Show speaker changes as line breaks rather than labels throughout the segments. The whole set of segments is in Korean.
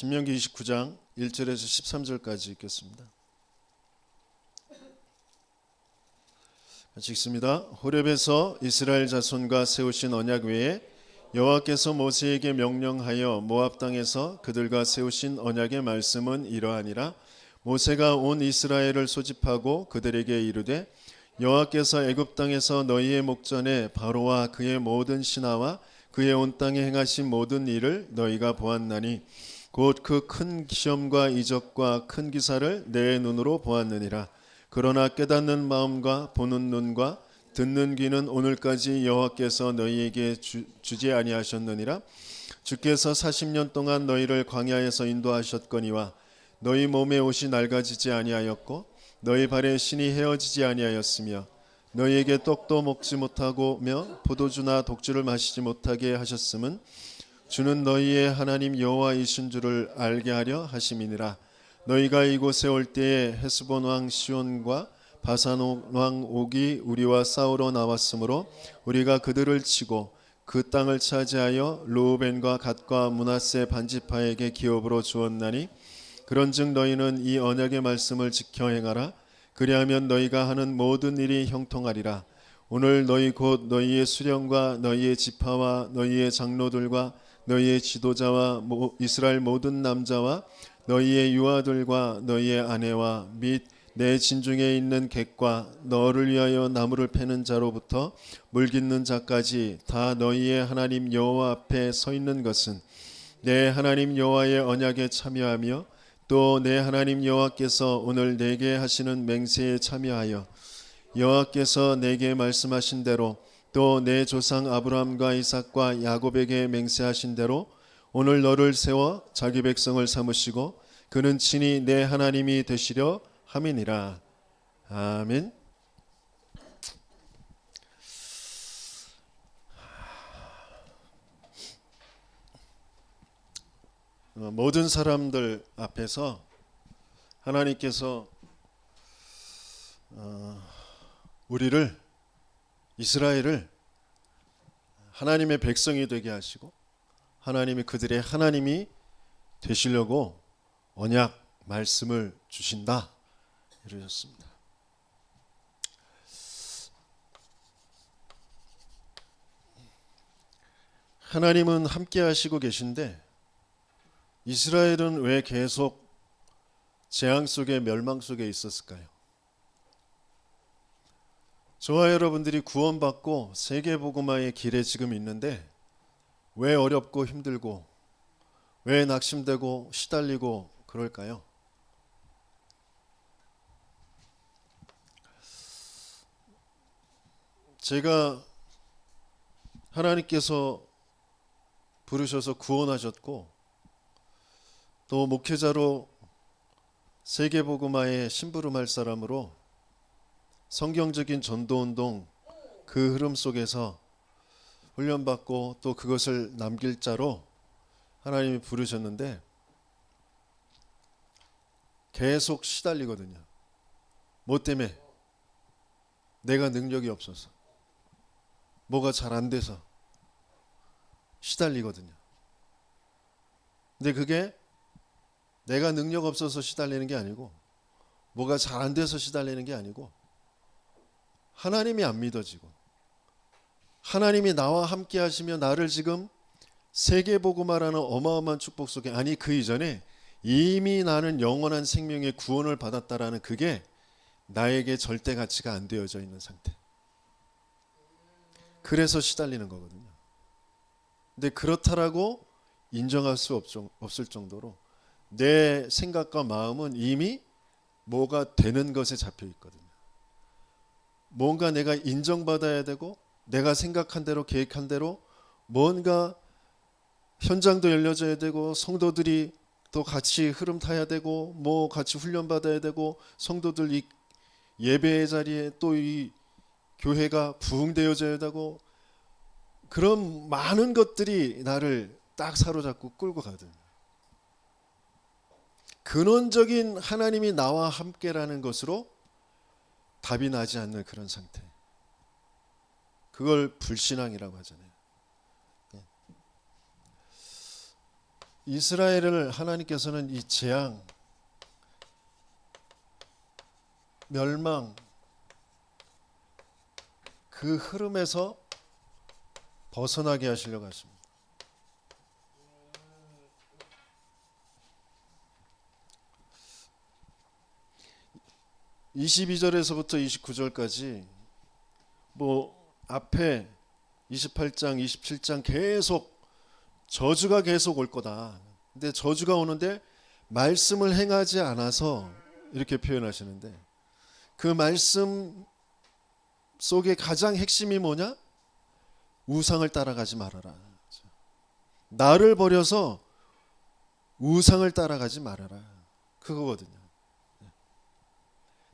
신명기 29장 1절에서 13절까지 읽겠습니다. 같이 읽습니다. 호렙에서 이스라엘 자손과 세우신 언약 외에 여호와께서 모세에게 명령하여 모압 땅에서 그들과 세우신 언약의 말씀은 이러하니라. 모세가 온 이스라엘을 소집하고 그들에게 이르되 여호와께서 애굽 땅에서 너희의 목전에 바로와 그의 모든 신하와 그의 온 땅에 행하신 모든 일을 너희가 보았나니 곧 그 큰 시험과 이적과 큰 기사를 내 눈으로 보았느니라. 그러나 깨닫는 마음과 보는 눈과 듣는 귀는 오늘까지 여호와께서 너희에게 주지 아니하셨느니라. 주께서 40년 동안 너희를 광야에서 인도하셨거니와 너희 몸에 옷이 낡아지지 아니하였고 너희 발에 신이 헤어지지 아니하였으며 너희에게 떡도 먹지 못하고며 포도주나 독주를 마시지 못하게 하셨음은 주는 너희의 하나님 여호와이신 줄을 알게 하려 하심이니라. 너희가 이곳에 올 때에 헤스본 왕 시온과 바산 왕 옥이 우리와 싸우러 나왔으므로 우리가 그들을 치고 그 땅을 차지하여 르우벤과 갓과 므낫세 반지파에게 기업으로 주었나니 그런즉 너희는 이 언약의 말씀을 지켜 행하라. 그리하면 너희가 하는 모든 일이 형통하리라. 오늘 너희 곧 너희의 수령과 너희의 지파와 너희의 장로들과 너희의 지도자와 이스라엘 모든 남자와 너희의 유아들과 너희의 아내와 및 내 진중에 있는 객과 너를 위하여 나무를 패는 자로부터 물 깃는 자까지 다 너희의 하나님 여호와 앞에 서 있는 것은 내 하나님 여호와의 언약에 참여하며 또 내 하나님 여호와께서 오늘 내게 하시는 맹세에 참여하여 여호와께서 내게 말씀하신 대로 또 내 조상 아브라함과 이삭과 야곱에게 맹세하신 대로 오늘 너를 세워 자기 백성을 삼으시고 그는 친히 내 하나님이 되시려 함이니라. 아멘. 모든 사람들 앞에서 하나님께서 우리를 이스라엘을 하나님의 백성이 되게 하시고 하나님이 그들의 하나님이 되시려고 언약 말씀을 주신다 이러셨습니다. 하나님은 함께 하시고 계신데 이스라엘은 왜 계속 재앙 속에 멸망 속에 있었을까요? 저와 여러분들이 구원받고 세계복음화의 길에 지금 있는데 왜 어렵고 힘들고 왜 낙심되고 시달리고 그럴까요? 제가 하나님께서 부르셔서 구원하셨고 또 목회자로 세계복음화의 심부름할 사람으로 성경적인 전도운동 그 흐름 속에서 훈련받고 또 그것을 남길 자로 하나님이 부르셨는데 계속 시달리거든요. 뭐 때문에? 내가 능력이 없어서 뭐가 잘 안 돼서 시달리거든요. 근데 그게 내가 능력 없어서 시달리는 게 아니고 뭐가 잘 안 돼서 시달리는 게 아니고 하나님이 안 믿어지고 하나님이 나와 함께 하시며 나를 지금 세계복음화라는 어마어마한 축복 속에 아니 그 이전에 이미 나는 영원한 생명의 구원을 받았다라는 그게 나에게 절대 가치가 안 되어져 있는 상태. 그래서 시달리는 거거든요. 근데 그렇다라고 인정할 수 없을 정도로 내 생각과 마음은 이미 뭐가 되는 것에 잡혀 있거든요. 뭔가 내가 인정받아야 되고 내가 생각한 대로 계획한 대로 뭔가 현장도 열려져야 되고 성도들이 또 같이 흐름 타야 되고 뭐 같이 훈련 받아야 되고 성도들 이 예배의 자리에 또 이 교회가 부흥되어져야 되고 그런 많은 것들이 나를 딱 사로잡고 끌고 가거든요. 근원적인 하나님이 나와 함께라는 것으로 답이 나지 않는 그런 상태. 그걸 불신앙이라고 하잖아요. 이스라엘을 하나님께서는 이 재앙, 멸망, 그 흐름에서 벗어나게 하시려고 하십니다. (22절에서부터) (29절까지) 뭐 앞에 28장 27장 계속 저주가 계속 올 거다. 근데 저주가 오는데 말씀을 행하지 않아서 이렇게 표현하시는데, 그 말씀 속에 가장 핵심이 뭐냐? 우상을 따라가지 말아라. 나를 버려서 우상을 따라가지 말아라. 그거거든요.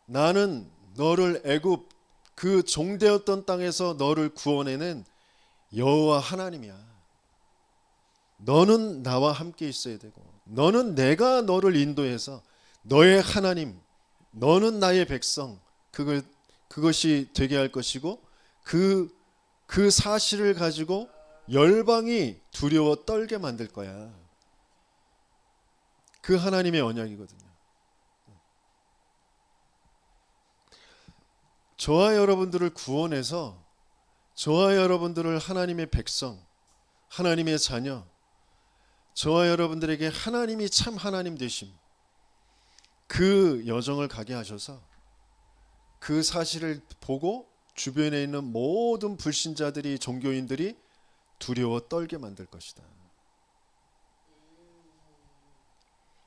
나는 너를 애굽 그 종되었던 땅에서 너를 구원해낸 여호와 하나님이야. 너는 나와 함께 있어야 되고, 너는 내가 너를 인도해서 너의 하나님, 너는 나의 백성, 그것이 되게 할 것이고, 그 사실을 가지고 열방이 두려워 떨게 만들 거야. 그 하나님의 언약이거든요. 저와 여러분들을 구원해서 저와 여러분들을 하나님의 백성, 하나님의 자녀, 저와 여러분들에게 하나님이 참 하나님 되심, 그 여정을 가게 하셔서 그 사실을 보고 주변에 있는 모든 불신자들이, 종교인들이 두려워 떨게 만들 것이다.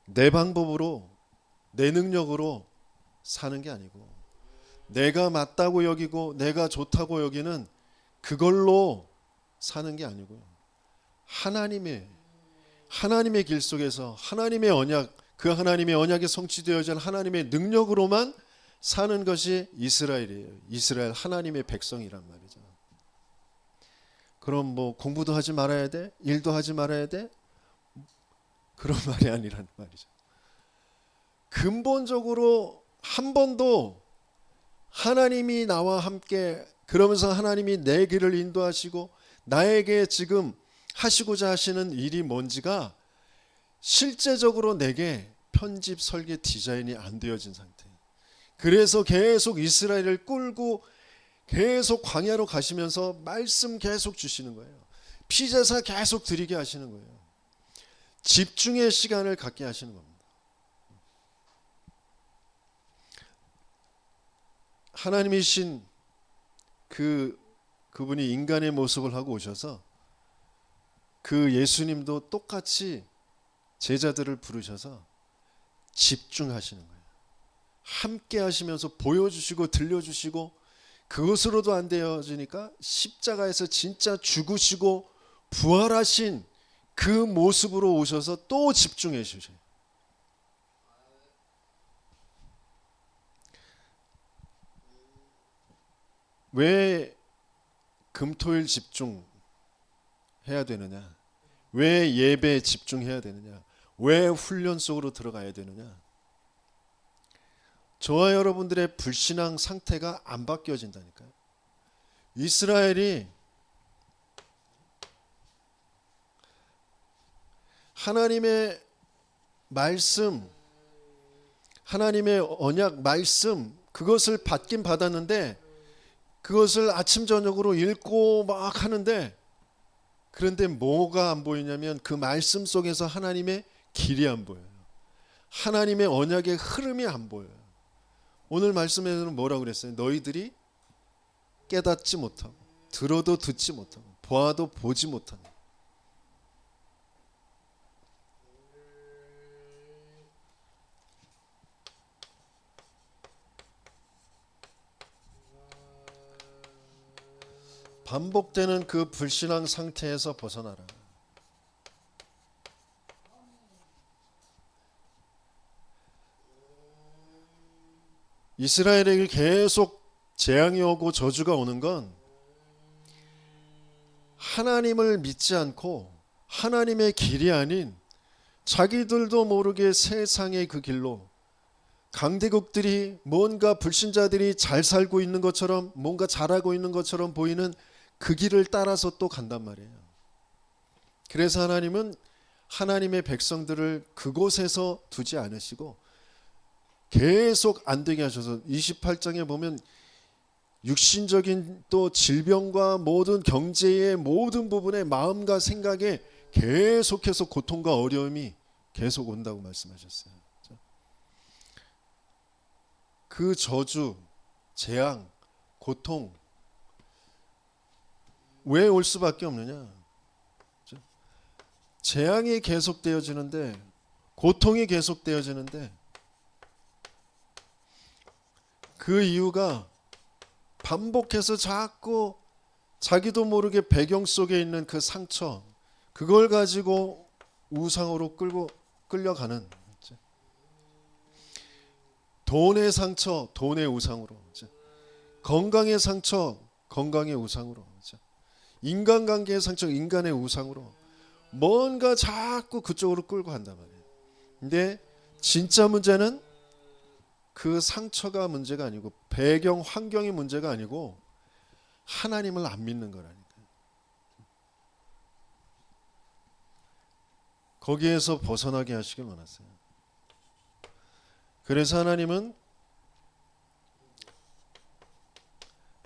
내 방법으로, 내 능력으로 사는 게 아니고, 내가 맞다고 여기고 내가 좋다고 여기는 그걸로 사는 게 아니고요. 하나님의 길 속에서 하나님의 언약, 그 하나님의 언약이 성취되어진 하나님의 능력으로만 사는 것이 이스라엘이에요. 이스라엘 하나님의 백성이란 말이죠. 그럼 뭐 공부도 하지 말아야 돼? 일도 하지 말아야 돼? 그런 말이 아니란 말이죠. 근본적으로 한 번도 하나님이 나와 함께, 그러면서 하나님이 내 길을 인도하시고 나에게 지금 하시고자 하시는 일이 뭔지가 실제적으로 내게 편집, 설계, 디자인이 안 되어진 상태예요. 그래서 계속 이스라엘을 끌고 계속 광야로 가시면서 말씀 계속 주시는 거예요. 피제사 계속 드리게 하시는 거예요. 집중의 시간을 갖게 하시는 겁니다. 하나님이신 그분이 인간의 모습을 하고 오셔서 그 예수님도 똑같이 제자들을 부르셔서 집중하시는 거예요. 함께 하시면서 보여주시고 들려주시고, 그것으로도 안 되어지니까 십자가에서 진짜 죽으시고 부활하신 그 모습으로 오셔서 또 집중해 주셔요. 왜 금토일 집중해야 되느냐? 왜 예배에 집중해야 되느냐? 왜 훈련 속으로 들어가야 되느냐? 저와 여러분들의 불신앙 상태가 안 바뀌어진다니까요. 이스라엘이 하나님의 말씀, 하나님의 언약 말씀, 그것을 받긴 받았는데 그것을 아침 저녁으로 읽고 막 하는데, 그런데 뭐가 안 보이냐면 그 말씀 속에서 하나님의 길이 안 보여요. 하나님의 언약의 흐름이 안 보여요. 오늘 말씀에는 뭐라고 그랬어요? 너희들이 깨닫지 못하고 들어도 듣지 못하고 보아도 보지 못하는. 반복되는 그 불신앙 상태에서 벗어나라. 이스라엘에게 계속 재앙이 오고 저주가 오는 건 하나님을 믿지 않고 하나님의 길이 아닌 자기들도 모르게 세상의 그 길로, 강대국들이 뭔가 불신자들이 잘 살고 있는 것처럼, 뭔가 잘하고 있는 것처럼 보이는 그 길을 따라서 또 간단 말이에요. 그래서 하나님은 하나님의 백성들을 그곳에서 두지 않으시고 계속 안 되게 하셔서 28장에 보면 육신적인 또 질병과 모든 경제의 모든 부분에 마음과 생각에 계속해서 고통과 어려움이 계속 온다고 말씀하셨어요. 그 저주, 재앙, 고통 왜 올 수밖에 없느냐? 재앙이 계속되어지는데, 고통이 계속되어지는데, 그 이유가 반복해서 자꾸 자기도 모르게 배경 속에 있는 그 상처, 그걸 가지고 우상으로 끌려가는, 돈의 상처, 돈의 우상으로, 건강의 상처, 건강의 우상으로, 인간관계의 상처, 인간의 우상으로 뭔가 자꾸 그쪽으로 끌고 간단 말이에요. 근데 진짜 문제는 그 상처가 문제가 아니고 배경 환경이 문제가 아니고 하나님을 안 믿는 거라니까요. 거기에서 벗어나게 하시길 원하세요. 그래서 하나님은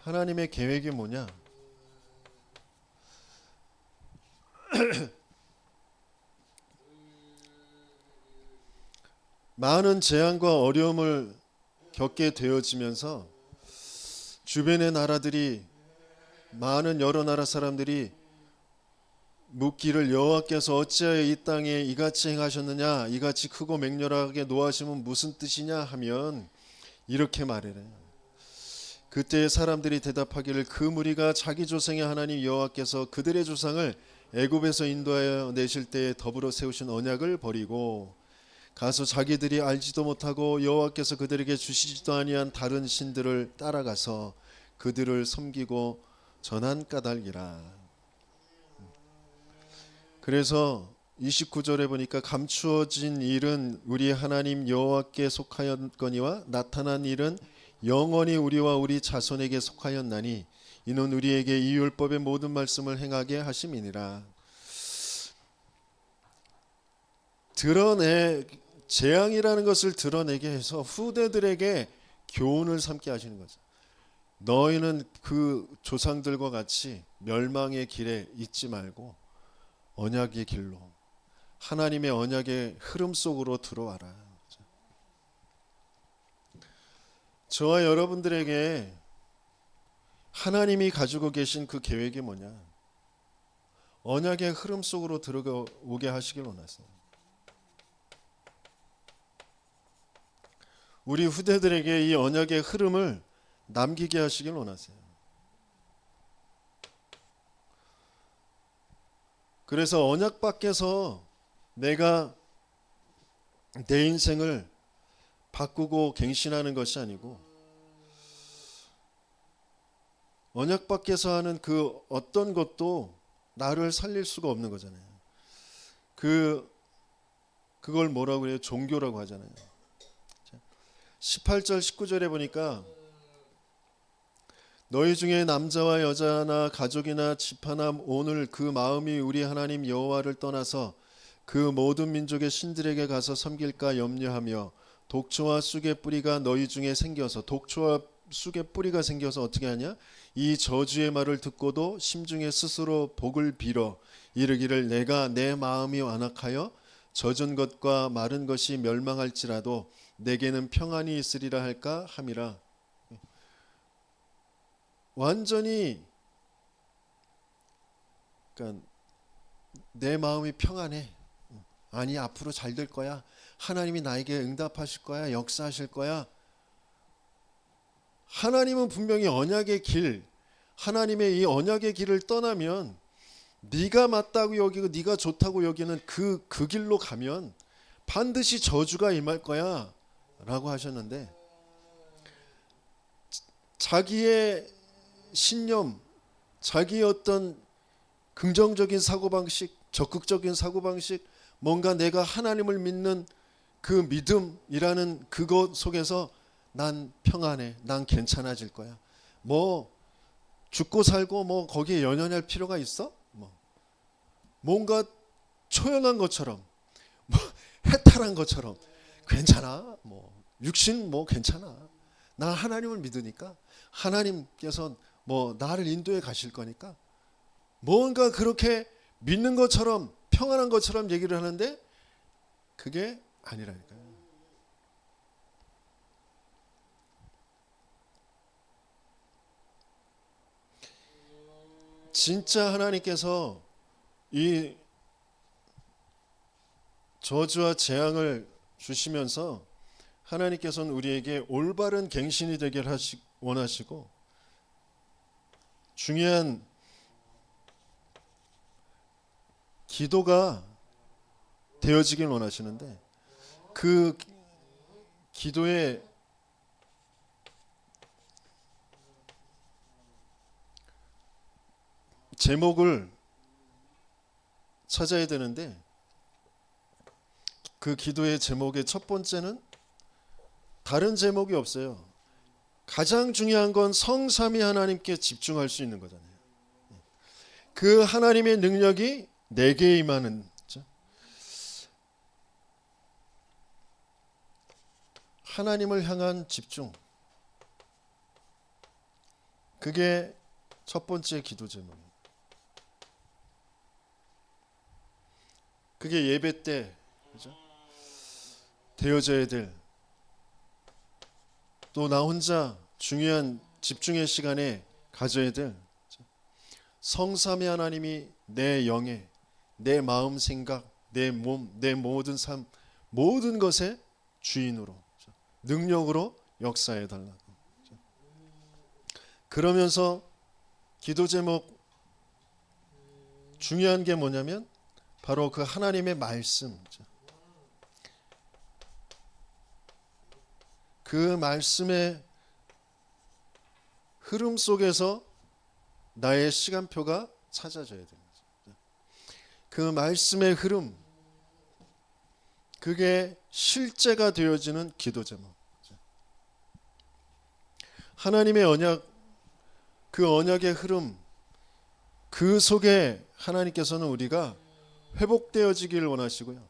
하나님의 계획이 뭐냐? 많은 재앙과 어려움을 겪게 되어지면서 주변의 나라들이 많은 여러 나라 사람들이 묻기를 여호와께서 어찌하여 이 땅에 이같이 행하셨느냐, 이같이 크고 맹렬하게 노하심은 무슨 뜻이냐 하면 이렇게 말해요. 그때 사람들이 대답하기를 그 무리가 자기 조상의 하나님 여호와께서 그들의 조상을 애굽에서 인도하여 내실 때에 더불어 세우신 언약을 버리고 가서 자기들이 알지도 못하고 여호와께서 그들에게 주시지도 아니한 다른 신들을 따라가서 그들을 섬기고 전한 까닭이라. 그래서 29절에 보니까 감추어진 일은 우리 하나님 여호와께 속하였거니와 나타난 일은 영원히 우리와 우리 자손에게 속하였나니 이는 우리에게 이 율법의 모든 말씀을 행하게 하심이니라. 재앙이라는 것을 드러내게 해서 후대들에게 교훈을 삼게 하시는 거죠. 너희는 그 조상들과 같이 멸망의 길에 있지 말고 언약의 길로, 하나님의 언약의 흐름 속으로 들어와라. 저와 여러분들에게 하나님이 가지고 계신 그 계획이 뭐냐? 언약의 흐름 속으로 들어오게 하시길 원하세요. 우리 후대들에게 이 언약의 흐름을 남기게 하시길 원하세요. 그래서 언약 밖에서 내가 내 인생을 바꾸고 갱신하는 것이 아니고 언약 밖에서 하는 그 어떤 것도 나를 살릴 수가 없는 거잖아요. 그걸 뭐라고 그래요? 종교라고 하잖아요. 18절 19절에 보니까 너희 중에 남자와 여자나 가족이나 지파나 오늘 그 마음이 우리 하나님 여호와를 떠나서 그 모든 민족의 신들에게 가서 섬길까 염려하며 독초와 쑥의 뿌리가 너희 중에 생겨서, 독초와 쑥의 뿌리가 생겨서 어떻게 하냐? 이 저주의 말을 듣고도 심중에 스스로 복을 빌어 이르기를 내가 내 마음이 완악하여 젖은 것과 마른 것이 멸망할지라도 내게는 평안이 있으리라 할까 함이라. 완전히 그러니까 내 마음이 평안해. 아니 앞으로 잘 될 거야. 하나님이 나에게 응답하실 거야. 역사하실 거야. 하나님은 분명히 언약의 길, 하나님의 이 언약의 길을 떠나면 네가 맞다고 여기고 네가 좋다고 여기는 그 길로 가면 반드시 저주가 임할 거야 라고 하셨는데, 자기의 신념, 자기의 어떤 긍정적인 사고방식, 적극적인 사고방식, 뭔가 내가 하나님을 믿는 그 믿음이라는 그것 속에서 난 평안해, 난 괜찮아질 거야. 뭐 죽고 살고 뭐 거기에 연연할 필요가 있어? 뭔가 초연한 것처럼, 뭐 해탈한 것처럼 괜찮아. 뭐 육신 뭐 괜찮아. 나 하나님을 믿으니까 하나님께서 뭐 나를 인도해 가실 거니까 뭔가 그렇게 믿는 것처럼 평안한 것처럼 얘기를 하는데 그게 아니라니까요. 진짜 하나님께서 이 저주와 재앙을 주시면서 하나님께서는 우리에게 올바른 갱신이 되길 원하시고 중요한 기도가 되어지길 원하시는데 그 기도의 제목을 찾아야 되는데 그 기도의 제목의 첫 번째는 다른 제목이 없어요. 가장 중요한 건 성삼위 하나님께 집중할 수 있는 거잖아요. 그 하나님의 능력이 내게 임하는 거죠. 하나님을 향한 집중. 그게 첫 번째 기도 제목이에요. 그게 예배 때 그죠? 되어져야 될 또 나 혼자 중요한 집중의 시간에 가져야 될 성삼위 하나님이 내 영에 내 마음 생각 내 몸 내 모든 삶 모든 것의 주인으로 능력으로 역사해 달라고. 그러면서 기도 제목 중요한 게 뭐냐면 바로 그 하나님의 말씀. 그 말씀의 흐름 속에서 나의 시간표가 찾아져야 되는 거죠. 그 말씀의 흐름, 그게 실제가 되어지는 기도 제목. 하나님의 언약, 그 언약의 흐름, 그 속에 하나님께서는 우리가 회복되어지길 원하시고요.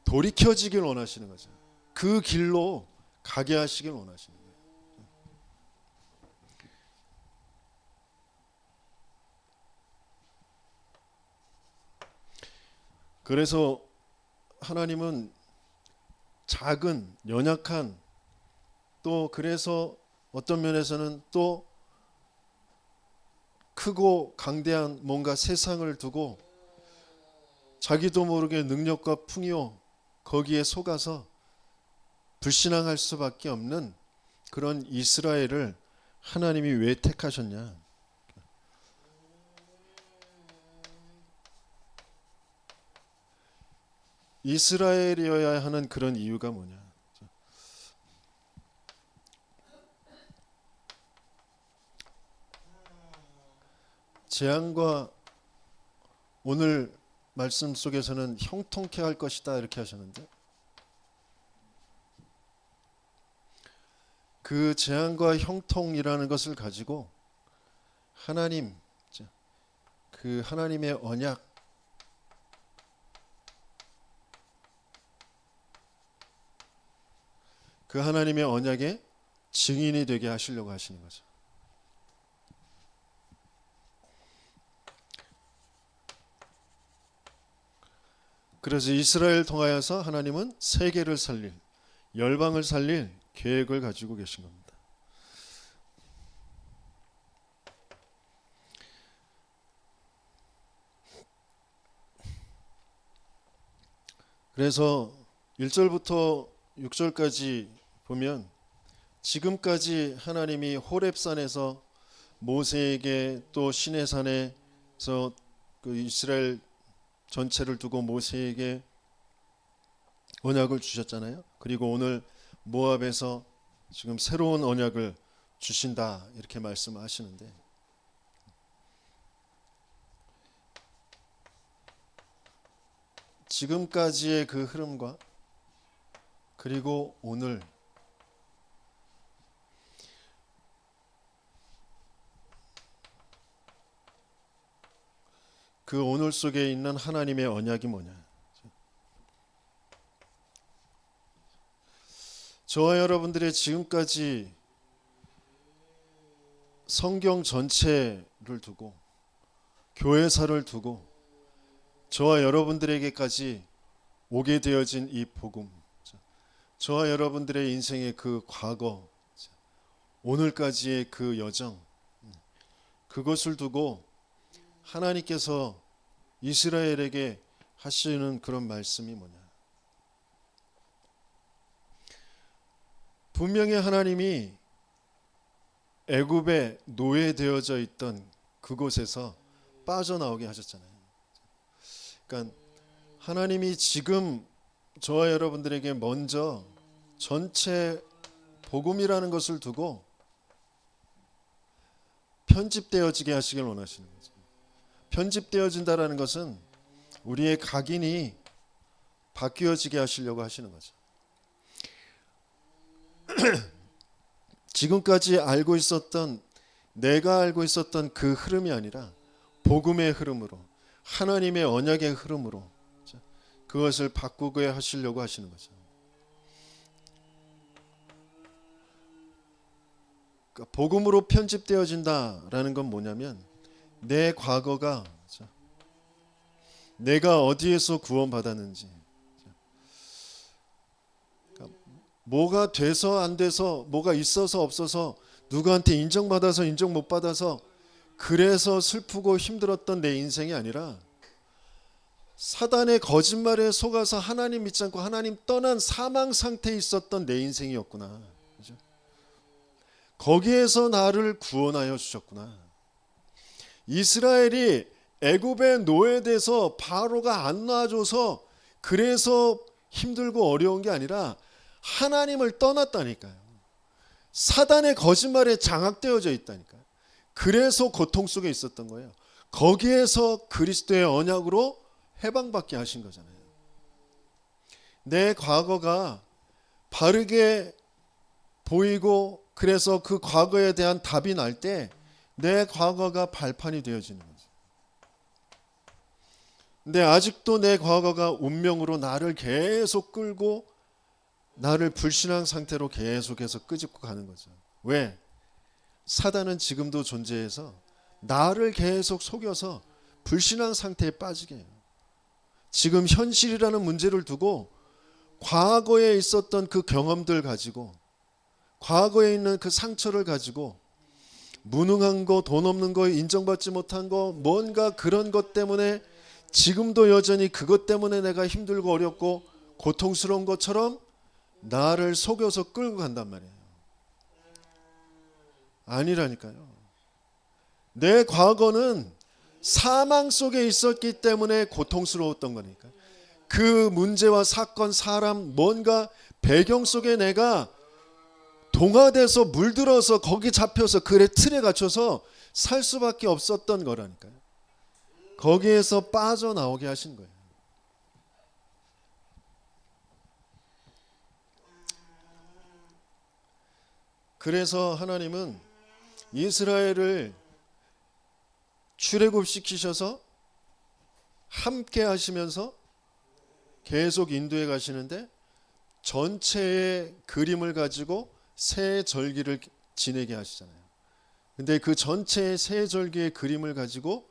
돌이켜지길 원하시는 거죠. 그 길로 가게 하시길 원하시는 거예요. 그래서 하나님은 작은 연약한 또 그래서 어떤 면에서는 또 크고 강대한 뭔가 세상을 두고 자기도 모르게 능력과 풍요 거기에 속아서 불신앙할 수밖에 없는 그런 이스라엘을 하나님이 왜 택하셨냐? 이스라엘이어야 하는 그런 이유가 뭐냐? 재앙과 오늘 말씀 속에서는 형통케 할 것이다 이렇게 하셨는데 그 재앙과 형통이라는 것을 가지고 하나님 그 하나님의 언약 그 하나님의 언약의 증인이 되게 하시려고 하시는 거죠. 그래서 이스라엘 통하여서 하나님은 세계를 살릴 열방을 살릴 계획을 가지고 계신 겁니다. 그래서 1절부터 6절까지 보면 지금까지 하나님이 호렙산에서 모세에게 또 시내산에서 그 이스라엘 전체를 두고 모세에게 언약을 주셨잖아요. 그리고 오늘 모압에서 지금 새로운 언약을 주신다 이렇게 말씀하시는데 지금까지의 그 흐름과 그리고 오늘 그 오늘 속에 있는 하나님의 언약이 뭐냐? 저와 여러분들의 지금까지 성경 전체를 두고 교회사를 두고 저와 여러분들에게까지 오게 되어진 이 복음, 저와 여러분들의 인생의 그 과거, 오늘까지의 그 여정, 그것을 두고 하나님께서 이스라엘에게 하시는 그런 말씀이 뭐냐? 분명히 하나님이 애굽에 노예되어져 있던 그곳에서 빠져나오게 하셨잖아요. 그러니까 하나님이 지금 저와 여러분들에게 먼저 전체 복음이라는 것을 두고 편집되어지게 하시길 원하시는 거죠. 편집되어진다라는 것은 우리의 각인이 바뀌어지게 하시려고 하시는 거죠. 지금까지 내가 알고 있었던 그 흐름이 아니라 복음의 흐름으로, 하나님의 언약의 흐름으로 그것을 바꾸게 하시려고 하시는 거죠. 그러니까 복음으로 편집되어진다라는 건 뭐냐면 내 과거가, 내가 어디에서 구원받았는지, 뭐가 돼서 안 돼서, 뭐가 있어서 없어서, 누구한테 인정받아서 인정 못 받아서 그래서 슬프고 힘들었던 내 인생이 아니라 사단의 거짓말에 속아서 하나님 믿지 않고 하나님 떠난 사망 상태에 있었던 내 인생이었구나. 그죠? 거기에서 나를 구원하여 주셨구나. 이스라엘이 애굽에 노예돼서 바로가 안 놔줘서 그래서 힘들고 어려운 게 아니라 하나님을 떠났다니까요. 사단의 거짓말에 장악되어져 있다니까요. 그래서 고통 속에 있었던 거예요. 거기에서 그리스도의 언약으로 해방받게 하신 거잖아요. 내 과거가 바르게 보이고 그래서 그 과거에 대한 답이 날 때 내 과거가 발판이 되어지는 거죠. 근데 아직도 내 과거가 운명으로 나를 계속 끌고 나를 불신앙 상태로 계속해서 끄집고 가는 거죠. 왜? 사단은 지금도 존재해서 나를 계속 속여서 불신앙 상태에 빠지게 해요. 지금 현실이라는 문제를 두고 과거에 있었던 그 경험들 가지고, 과거에 있는 그 상처를 가지고 무능한 거, 돈 없는 거, 인정받지 못한 거, 뭔가 그런 것 때문에 지금도 여전히 그것 때문에 내가 힘들고 어렵고 고통스러운 것처럼 나를 속여서 끌고 간단 말이에요. 아니라니까요. 내 과거는 사망 속에 있었기 때문에 고통스러웠던 거니까. 그 문제와 사건, 사람, 뭔가 배경 속에 내가 동화돼서 물들어서 거기 잡혀서 그의 틀에 갇혀서 살 수밖에 없었던 거라니까요. 거기에서 빠져나오게 하신 거예요. 그래서 하나님은 이스라엘을 출애굽시키셔서 함께 하시면서 계속 인도해 가시는데 전체의 그림을 가지고 새 절기를 지내게 하시잖아요. 근데 그 전체의 새 절기의 그림을 가지고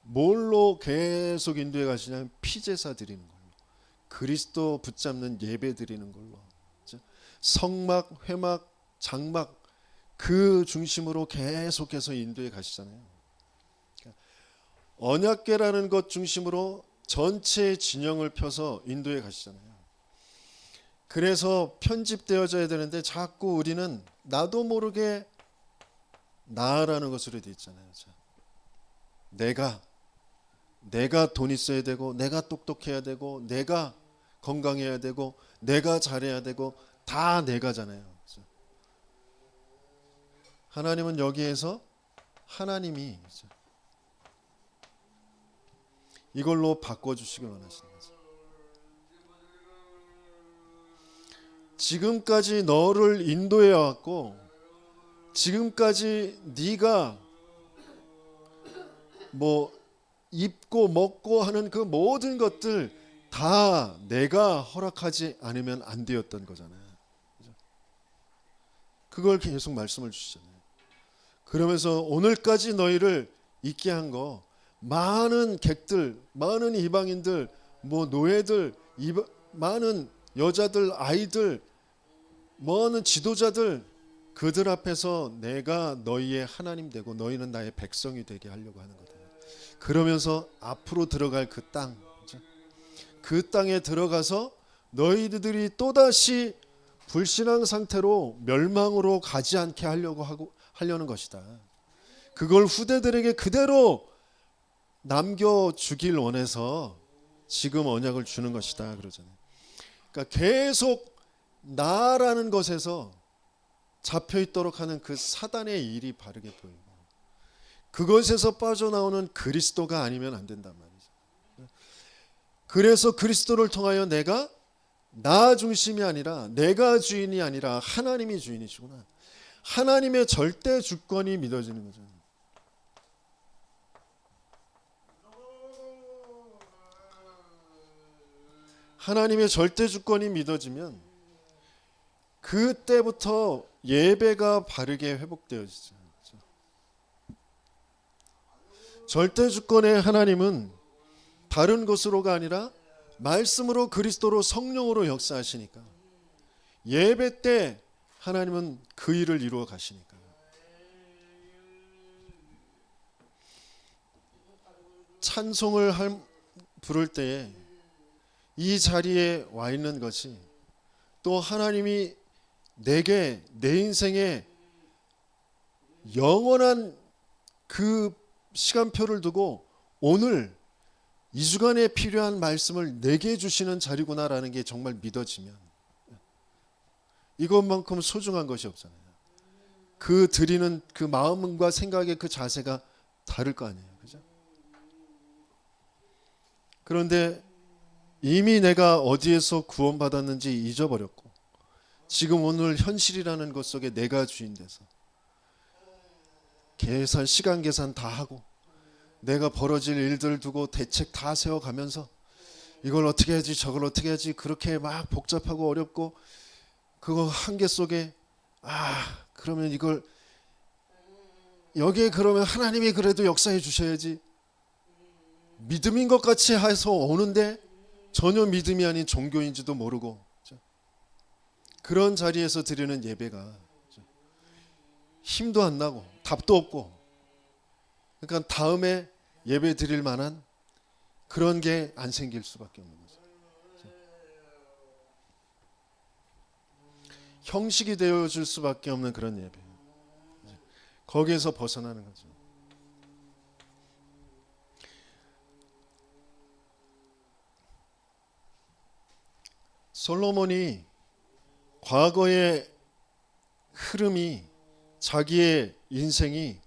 뭘로 계속 인도해 가시냐면 피제사 드리는 걸로, 그리스도 붙잡는 예배 드리는 걸로, 성막, 회막, 장막 그 중심으로 계속해서 인도해 가시잖아요. 언약궤라는 것 중심으로 전체 진영을 펴서 인도해 가시잖아요. 그래서 편집되어져야 되는데 자꾸 우리는 나도 모르게 나라는 것으로 되어 있잖아요. 내가 돈 있어야 되고, 내가 똑똑해야 되고, 내가 건강해야 되고, 내가 잘해야 되고, 다 내가잖아요. 하나님은 여기에서 하나님이 이걸로 바꿔주시길 원하시는 거죠. 지금까지 너를 인도해 왔고, 지금까지 네가 뭐 입고 먹고 하는 그 모든 것들 다 내가 허락하지 않으면 안 되었던 거잖아요. 그걸 계속 말씀을 주시잖아요. 그러면서 오늘까지 너희를 있게 한 거, 많은 객들, 많은 이방인들, 뭐 노예들, 많은 여자들, 아이들, 많은 지도자들, 그들 앞에서 내가 너희의 하나님 되고 너희는 나의 백성이 되게 하려고 하는 거다. 그러면서 앞으로 들어갈 그 땅, 그 땅에 들어가서 너희들이 또다시 불신앙 상태로 멸망으로 가지 않게 하려는 것이다. 그걸 후대들에게 그대로 남겨주길 원해서 지금 언약을 주는 것이다 그러잖아요. 그러니까 계속 나라는 것에서 잡혀있도록 하는 그 사단의 일이 바르게 보이고, 그것에서 빠져나오는 그리스도가 아니면 안 된단 말이죠. 그래서 그리스도를 통하여 내가 나 중심이 아니라, 내가 주인이 아니라 하나님이 주인이시구나, 하나님의 절대 주권이 믿어지는 거죠. 하나님의 절대 주권이 믿어지면 그때부터 예배가 바르게 회복되어지죠. 절대 주권의 하나님은 다른 것으로가 아니라 말씀으로, 그리스도로, 성령으로 역사하시니까, 예배 때 하나님은 그 일을 이루어 가시니까. 찬송을 부를 때에 이 자리에 와 있는 것이 또 하나님이 내게, 내 인생에 영원한 그 시간표를 두고 오늘 이 주간에 필요한 말씀을 내게 주시는 자리구나라는 게 정말 믿어지면 이것만큼 소중한 것이 없잖아요. 그 드리는 그 마음과 생각의 그 자세가 다를 거 아니에요. 그죠? 그런데 이미 내가 어디에서 구원받았는지 잊어버렸고, 지금 오늘 현실이라는 것 속에 내가 주인 돼서 시간 계산 다 하고 내가 벌어질 일들 두고 대책 다 세워가면서 이걸 어떻게 해야지 저걸 어떻게 해야지, 그렇게 막 복잡하고 어렵고, 그거 한계 속에 그러면 이걸 여기에 그러면 하나님이 그래도 역사해 주셔야지, 믿음인 것 같이 해서 오는데 전혀 믿음이 아닌 종교인지도 모르고, 그런 자리에서 드리는 예배가 힘도 안 나고 답도 없고, 그러니까 다음에 예배 드릴 만한 그런 게 안 생길 수밖에 없는 거죠. 형식이 되어줄 수밖에 없는 그런 예배, 거기에서 벗어나는 거죠. 솔로몬이 과거의 흐름이, 자기의 인생이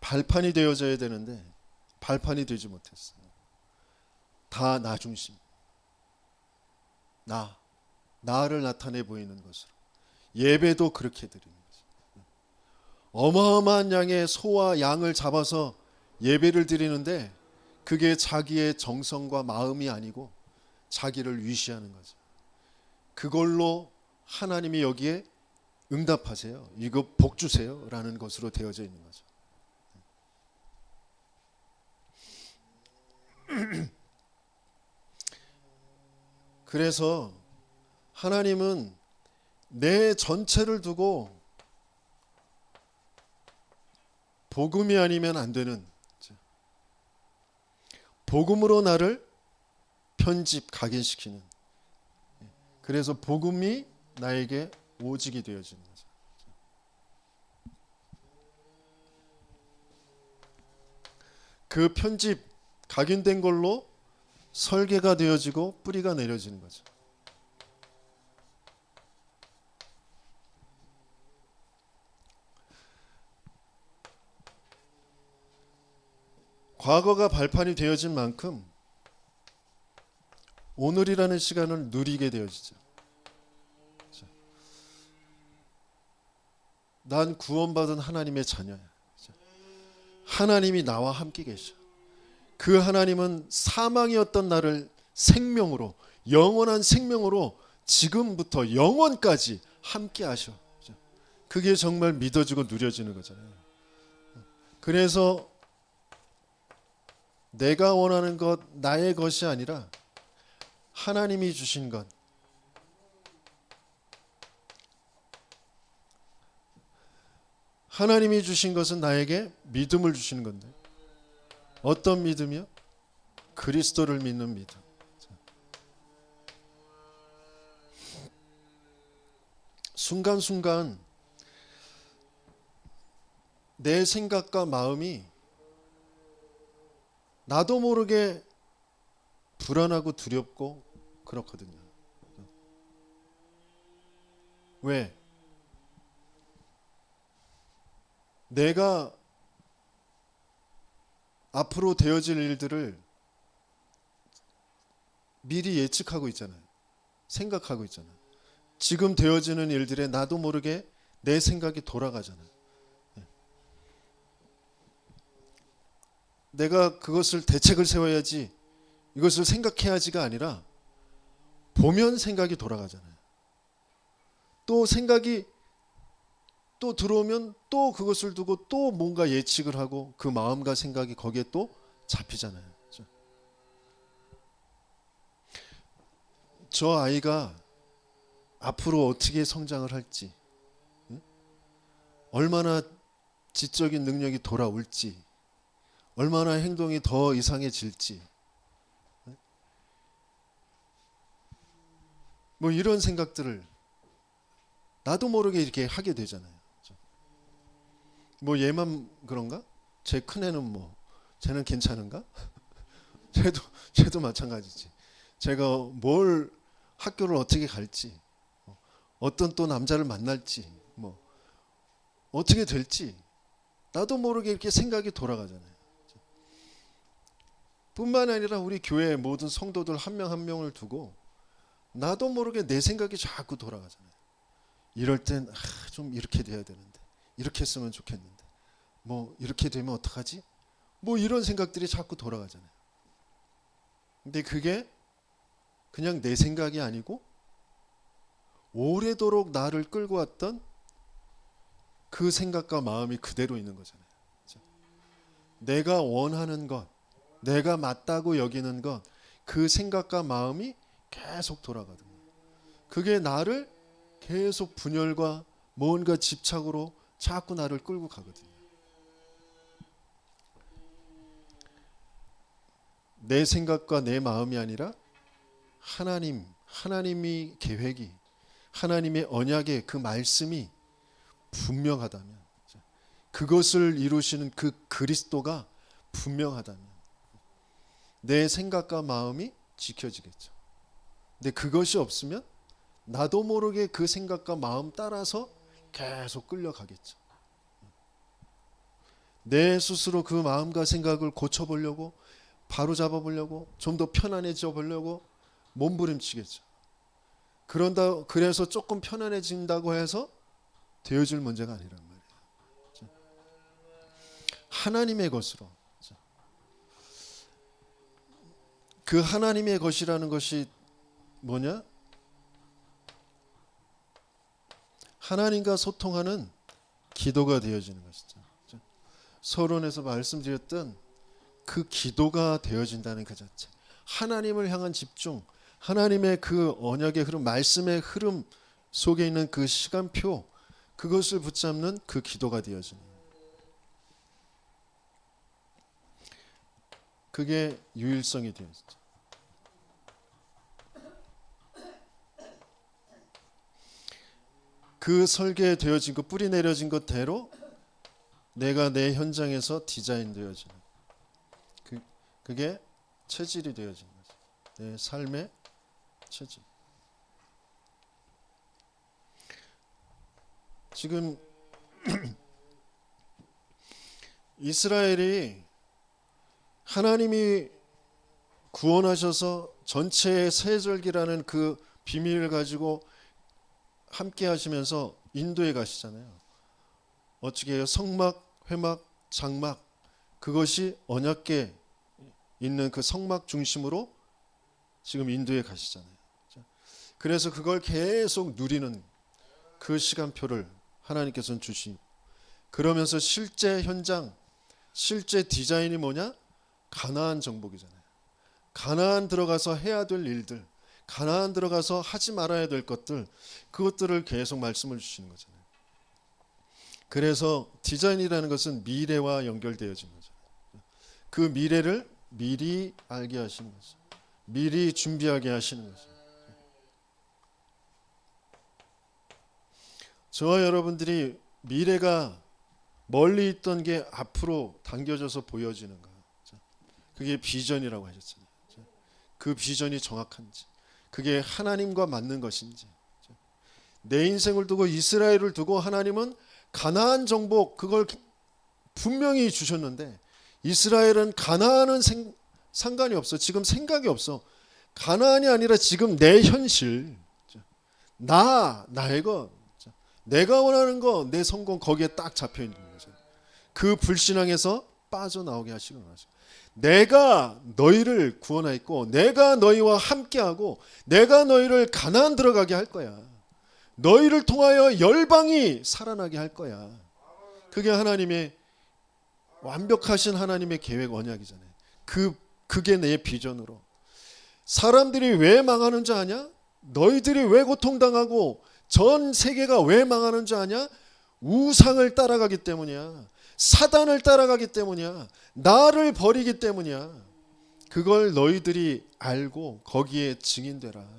발판이 되어져야 되는데 발판이 되지 못했어요. 다 나 중심, 나를 나타내 보이는 것으로. 예배도 그렇게 드리는 거죠. 어마어마한 양의 소와 양을 잡아서 예배를 드리는데 그게 자기의 정성과 마음이 아니고 자기를 위시하는 거죠. 그걸로 하나님이 여기에 응답하세요, 이거 복 주세요 라는 것으로 되어져 있는 거죠. 그래서 하나님은 내 전체를 두고 복음이 아니면 안 되는, 복음으로 나를 각인시키는, 그래서 복음이 나에게 오직이 되어지는 거죠. 그 각인된 걸로 설계가 되어지고 뿌리가 내려지는 거죠. 과거가 발판이 되어진 만큼 오늘이라는 시간을 누리게 되어지죠. 난 구원받은 하나님의 자녀야. 하나님이 나와 함께 계셔. 그 하나님은 사망이었던 나를 생명으로, 영원한 생명으로 지금부터 영원까지 함께 하셔. 그게 정말 믿어지고 누려지는 거잖아요. 그래서 내가 원하는 것, 나의 것이 아니라 하나님이 주신 것, 하나님이 주신 것은 나에게 믿음을 주시는 건데, 어떤 믿음이요? 그리스도를 믿는 믿음. 순간순간 내 생각과 마음이 나도 모르게 불안하고 두렵고 그렇거든요. 왜? 내가 앞으로 되어질 일들을 미리 예측하고 있잖아요. 생각하고 있잖아요. 지금 되어지는 일들에 나도 모르게 내 생각이 돌아가잖아요. 내가 그것을 대책을 세워야지, 이것을 생각해야지가 아니라 보면 생각이 돌아가잖아요. 또 생각이 또 들어오면 또 그것을 두고 또 뭔가 예측을 하고 그 마음과 생각이 거기에 또 잡히잖아요. 저 아이가 앞으로 어떻게 성장을 할지, 얼마나 지적인 능력이 돌아올지, 얼마나 행동이 더 이상해질지, 뭐 이런 생각들을 나도 모르게 이렇게 하게 되잖아요. 뭐 얘만 그런가? 제 큰애는 뭐 쟤는 괜찮은가? 쟤도 마찬가지지. 제가 뭘 학교를 어떻게 갈지, 어떤 또 남자를 만날지, 뭐 어떻게 될지 나도 모르게 이렇게 생각이 돌아가잖아요. 뿐만 아니라 우리 교회 모든 성도들 한 명 한 명을 두고 나도 모르게 내 생각이 자꾸 돌아가잖아요. 이럴 땐 좀 이렇게 돼야 되는데, 이렇게 했으면 좋겠는데, 뭐 이렇게 되면 어떡하지? 뭐 이런 생각들이 자꾸 돌아가잖아요. 근데 그게 그냥 내 생각이 아니고 오래도록 나를 끌고 왔던 그 생각과 마음이 그대로 있는 거잖아요. 내가 원하는 것, 내가 맞다고 여기는 것, 그 생각과 마음이 계속 돌아가거든요. 그게 나를 계속 분열과 뭔가 집착으로 자꾸 나를 끌고 가거든요. 내 생각과 내 마음이 아니라 하나님이 계획이, 하나님의 언약의 그 말씀이 분명하다면, 그것을 이루시는 그 그리스도가 분명하다면 내 생각과 마음이 지켜지겠죠. 근데 그것이 없으면 나도 모르게 그 생각과 마음 따라서 계속 끌려가겠죠. 내 스스로 그 마음과 생각을 고쳐보려고, 바로 잡아보려고, 좀 더 편안해져 보려고 몸부림치겠죠. 그래서 조금 편안해진다고 해서 되어질 문제가 아니란 말이에요. 하나님의 것으로, 그 하나님의 것이라는 것이 뭐냐? 하나님과 소통하는 기도가 되어지는 것이죠. 서론에서 말씀드렸던 그 기도가 되어진다는 그 자체, 하나님을 향한 집중, 하나님의 그 언약의 흐름, 말씀의 흐름 속에 있는 그 시간표, 그것을 붙잡는 그 기도가 되어지는, 그게 유일성이 되어지죠. 그 설계되어진 것, 뿌리 내려진 것대로 내가 내 현장에서 디자인 되어지는, 그게 체질이 되어지는 거죠. 내 삶의 체질. 지금 이스라엘이 하나님이 구원하셔서 전체의 세절기라는 그 비밀을 가지고 함께 하시면서 인도에 가시잖아요. 어떻게 해요? 성막, 회막, 장막, 그것이 언약궤 있는 그 성막 중심으로 지금 인도에 가시잖아요. 그래서 그걸 계속 누리는 그 시간표를 하나님께서는 주시고, 그러면서 실제 현장, 실제 디자인이 뭐냐? 가나안 정복이잖아요. 가나안 들어가서 해야 될 일들, 가나안 들어가서 하지 말아야 될 것들, 그것들을 계속 말씀을 주시는 거잖아요. 그래서 디자인이라는 것은 미래와 연결되어진 거죠. 그 미래를 미리 알게 하시는 거죠. 미리 준비하게 하시는 거죠. 저와 여러분들이 미래가 멀리 있던 게 앞으로 당겨져서 보여지는 거예요. 그게 비전이라고 하셨잖아요. 그 비전이 정확한지, 그게 하나님과 맞는 것인지. 내 인생을 두고, 이스라엘을 두고 하나님은 가나안 정복, 그걸 분명히 주셨는데, 이스라엘은 가나안은 상관이 없어. 지금 생각이 없어. 가나안이 아니라 지금 내 현실, 나의 것, 내가 원하는 거, 내 성공, 거기에 딱 잡혀 있는 거죠. 그 불신앙에서 빠져나오게 하시고, 내가 너희를 구원하였고, 내가 너희와 함께하고, 내가 너희를 가나안 들어가게 할 거야. 너희를 통하여 열방이 살아나게 할 거야. 그게 하나님의 완벽하신 하나님의 계획, 언약이잖아요. 그게 내 비전으로. 사람들이 왜 망하는 줄 아냐? 너희들이 왜 고통당하고 전 세계가 왜 망하는 줄 아냐? 우상을 따라가기 때문이야. 사단을 따라가기 때문이야. 나를 버리기 때문이야. 그걸 너희들이 알고 거기에 증인되라.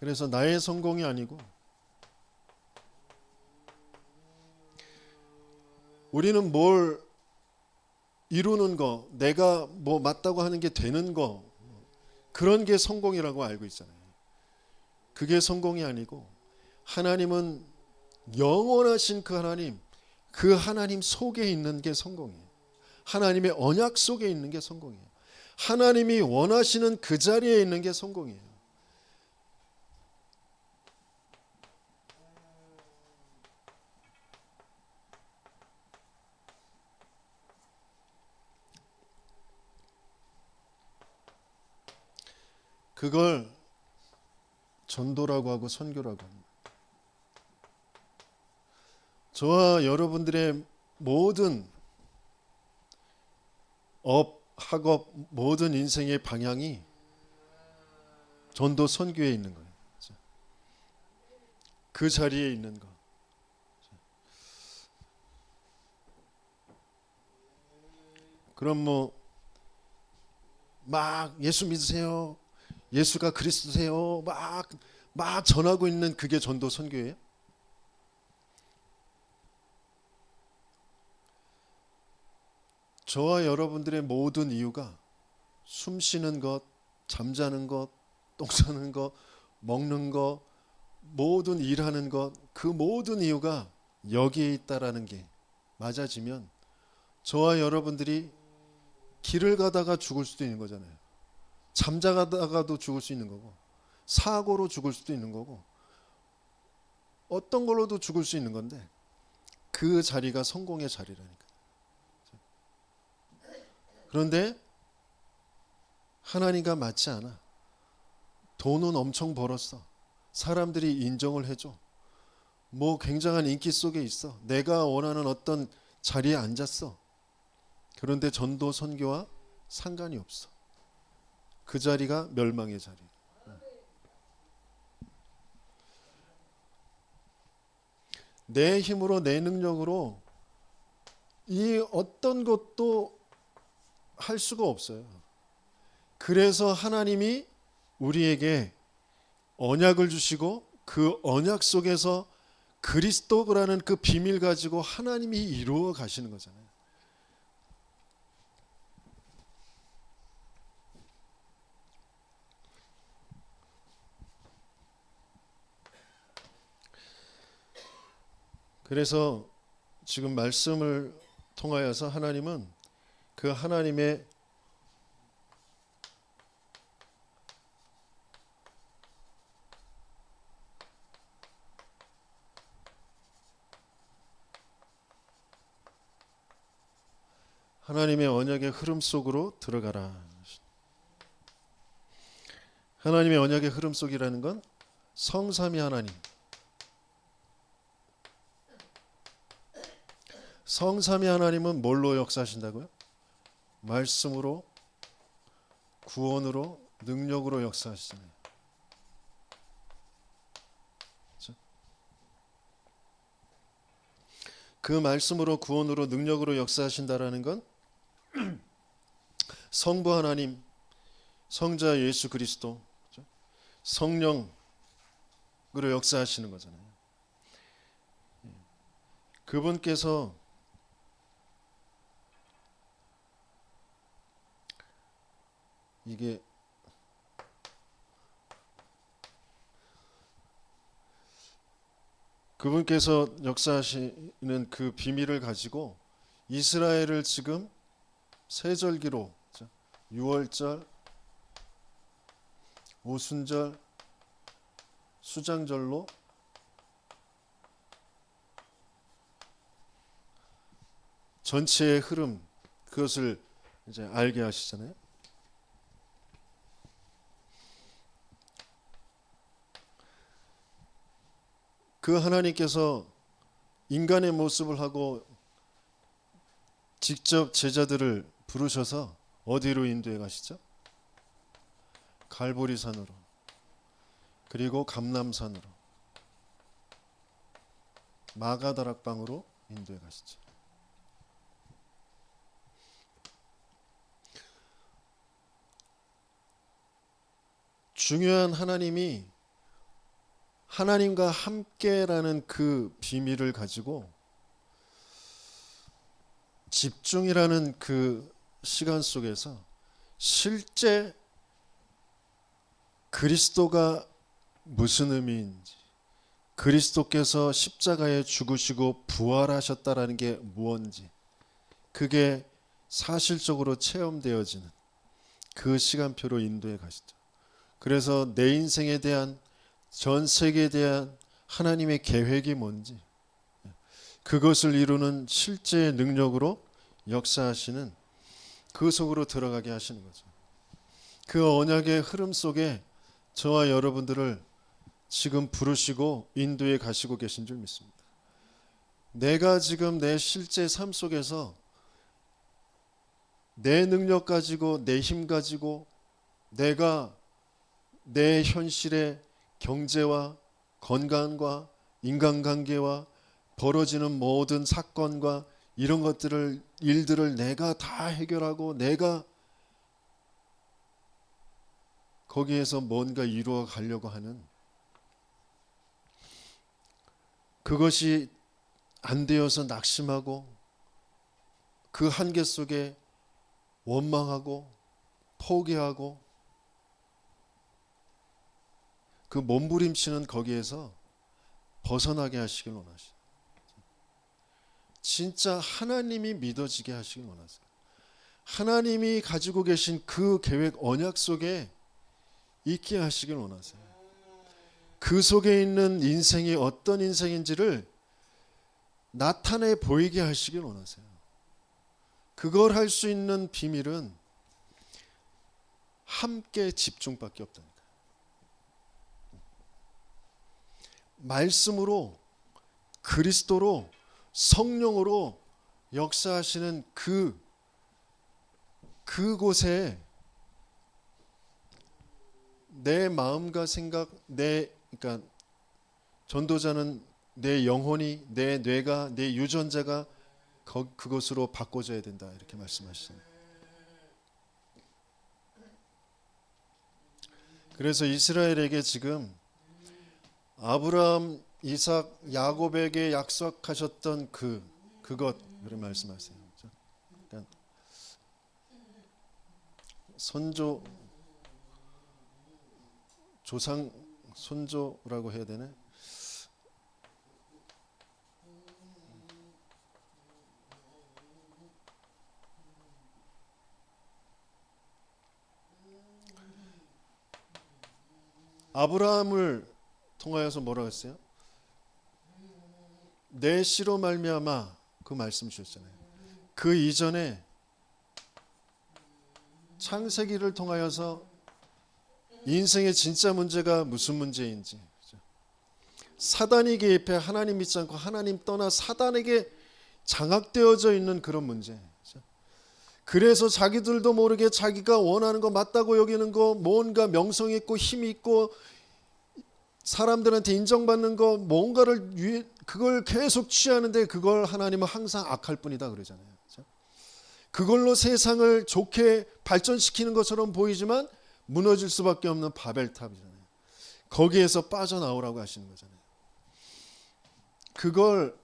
그래서 나의 성공이 아니고, 우리는 뭘 이루는 거, 내가 뭐 맞다고 하는 게 되는 거, 그런 게 성공이라고 알고 있잖아요. 그게 성공이 아니고, 하나님은 영원하신 그 하나님, 그 하나님 속에 있는 게 성공이에요. 하나님의 언약 속에 있는 게 성공이에요. 하나님이 원하시는 그 자리에 있는 게 성공이에요. 그걸 전도라고 하고 선교라고 합니다. 저와 여러분들의 모든 학업, 모든 인생의 방향이 전도 선교에 있는 거예요. 그 자리에 있는 거. 그럼 막 예수 믿으세요, 예수가 그리스도세요, 막 전하고 있는 그게 전도 선교예요? 저와 여러분들의 모든 이유가 숨 쉬는 것, 잠자는 것, 똥 싸는 것, 먹는 것, 모든 일하는 것, 그 모든 이유가 여기에 있다라는 게 맞아지면, 저와 여러분들이 길을 가다가 죽을 수도 있는 거잖아요. 잠자다가도 죽을 수 있는 거고, 사고로 죽을 수도 있는 거고, 어떤 걸로도 죽을 수 있는 건데, 그 자리가 성공의 자리라니까. 그런데 하나님과 맞지 않아. 돈은 엄청 벌었어. 사람들이 인정을 해줘. 굉장한 인기 속에 있어. 내가 원하는 어떤 자리에 앉았어. 그런데 전도 선교와 상관이 없어. 그 자리가 멸망의 자리. 내 힘으로, 내 능력으로 이 어떤 것도 할 수가 없어요. 그래서 하나님이 우리에게 언약을 주시고, 그 언약 속에서 그리스도라는 그 비밀 가지고 하나님이 이루어 가시는 거잖아요. 그래서 지금 말씀을 통하여서 하나님은 그 하나님의 하나님의 언약의 흐름 속으로 들어가라. 하나님의 언약의 흐름 속이라는 건 성삼위 하나님. 성삼위 하나님은 뭘로 역사하신다고요? 말씀으로, 구원으로, 능력으로 역사하시잖아요. 그렇죠? 그 말씀으로, 구원으로, 능력으로 역사하신다라는 건 성부 하나님, 성자 예수 그리스도, 그렇죠? 성령으로 역사하시는 거잖아요. 그분께서 이게 그분께서 역사하시는 그 비밀을 가지고 이스라엘을 지금 세절기로, 유월절, 오순절, 수장절로 전체의 흐름, 그것을 이제 알게 하시잖아요. 그 하나님께서 인간의 모습을 하고 직접 제자들을 부르셔서 어디로 인도해 가시죠? 갈보리산으로, 그리고 감람산으로, 마가다락방으로 인도해 가시죠. 중요한 하나님이 하나님과 함께라는 그 비밀을 가지고 집중이라는 그 시간 속에서 실제 그리스도가 무슨 의미인지, 그리스도께서 십자가에 죽으시고 부활하셨다라는 게 무엇인지, 그게 사실적으로 체험되어지는 그 시간표로 인도해 가시죠. 그래서 내 인생에 대한, 전 세계에 대한 하나님의 계획이 뭔지, 그것을 이루는 실제의 능력으로 역사하시는 그 속으로 들어가게 하시는 거죠. 그 언약의 흐름 속에 저와 여러분들을 지금 부르시고 인도해 가시고 계신 줄 믿습니다. 내가 지금 내 실제 삶 속에서 내 능력 가지고, 내 힘 가지고, 내가 내 현실의 경제와 건강과 인간관계와 벌어지는 모든 사건과 이런 것들을, 일들을 내가 다 해결하고 내가 거기에서 뭔가 이루어 가려고 하는, 그것이 안 되어서 낙심하고 그 한계 속에 원망하고 포기하고 그 몸부림치는 거기에서 벗어나게 하시길 원하시죠. 진짜 하나님이 믿어지게 하시길 원하세요. 하나님이 가지고 계신 그 계획, 언약 속에 있게 하시길 원하세요. 그 속에 있는 인생이 어떤 인생인지를 나타내 보이게 하시길 원하세요. 그걸 할 수 있는 비밀은 함께 집중밖에 없다니까요. 말씀으로, 그리스도로, 성령으로 역사하시는 그곳에 내 마음과 생각, 그러니까 전도자는 내 영혼이, 내 뇌가, 내 유전자가 그것으로 바꿔져야 된다, 이렇게 말씀하시잖아요. 그래서 이스라엘에게 지금 아브라함, 이삭, 야곱에게 약속하셨던 그것을 말씀하세요. 그러니까 선조, 조상, 선조라고 해야 되나? 아브라함을 통하여서 뭐라고 했어요? 내 씨로 말미암아, 그 말씀 주셨잖아요. 그 이전에 창세기를 통하여서 인생의 진짜 문제가 무슨 문제인지, 사단이 개입해 하나님 믿지 않고 하나님 떠나 사단에게 장악되어져 있는 그런 문제. 그래서 자기들도 모르게 자기가 원하는 거, 맞다고 여기는 거, 뭔가 명성 있고 힘이 있고 사람들한테 인정받는 거, 뭔가를 그걸 계속 취하는데 그걸 하나님은 항상 악할 뿐이다 그러잖아요. 그걸로 세상을 좋게 발전시키는 것처럼 보이지만 무너질 수밖에 없는 바벨탑이잖아요. 거기에서 빠져나오라고 하시는 거잖아요. 그걸